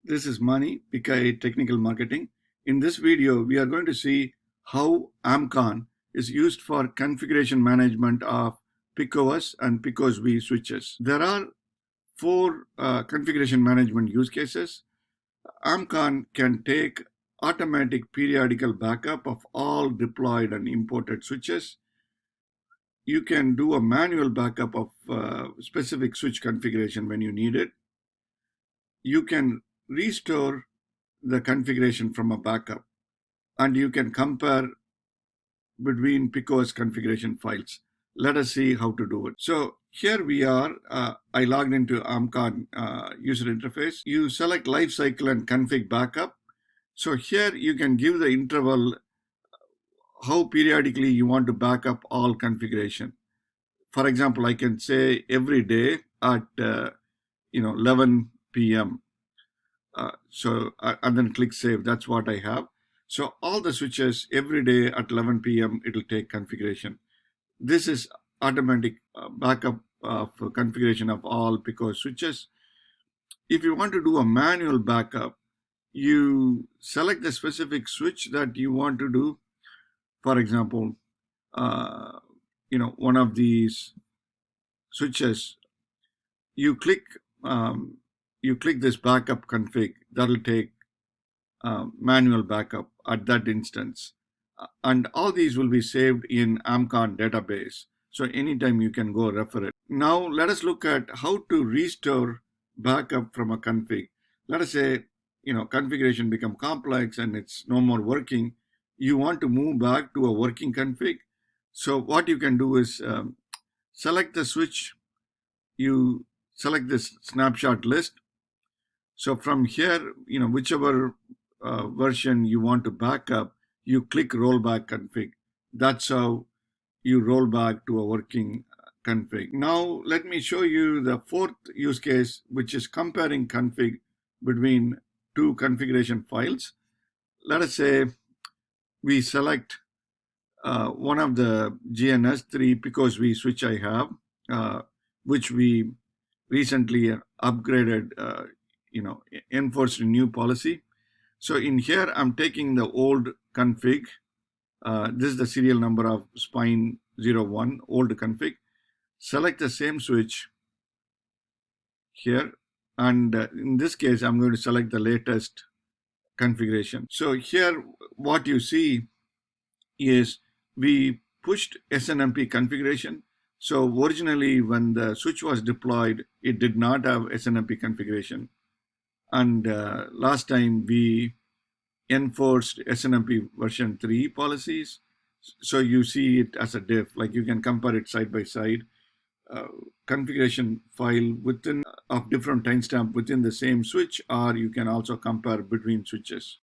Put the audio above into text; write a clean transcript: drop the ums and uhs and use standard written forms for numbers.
This is Mani, Pica8 Technical Marketing. In this video, we are going to see how AmpCon is used for configuration management of PicOS and PicOS-V switches. There are four configuration management use cases. AmpCon can take automatic periodical backup of all deployed and imported switches. You can do a manual backup of specific switch configuration when you need it. You can restore the configuration from a backup, and you can compare between PicOS configuration files. Let us see how to do it. So here we are. I logged into AmpCon user interface. You select lifecycle and config backup. So here you can give the interval how periodically you want to back up all configuration. For example, I can say every day at 11 p.m. And then click save. That's what I have. So all the switches every day at 11 p.m. it'll take configuration. This is automatic backup of configuration of all PicOS switches. If you want to do a manual backup, you select the specific switch that you want to do. For example, one of these switches, you click this backup config. That'll take manual backup at that instance, and all these will be saved in AmpCon database. So anytime you can go refer it. Now let us look at how to restore backup from a config. Let us say configuration become complex and it's no more working. You want to move back to a working config. So what you can do is select the switch. You select this snapshot list. So from here, whichever version you want to back up, you click rollback config. That's how you roll back to a working config. Now let me show you the fourth use case, which is comparing config between two configuration files. Let us say we select one of the GNS3 PicOS-V switch I have, which we recently upgraded, enforced a new policy. So in here, I'm taking the old config. This is the serial number of spine 01, old config. Select the same switch here. And in this case, I'm going to select the latest configuration. So here, what you see is we pushed SNMP configuration. So originally, when the switch was deployed, it did not have SNMP configuration. And last time we enforced SNMP version 3 policies. So you see it as a diff, like you can compare it side by side. Configuration file within of different timestamp within the same switch, or you can also compare between switches.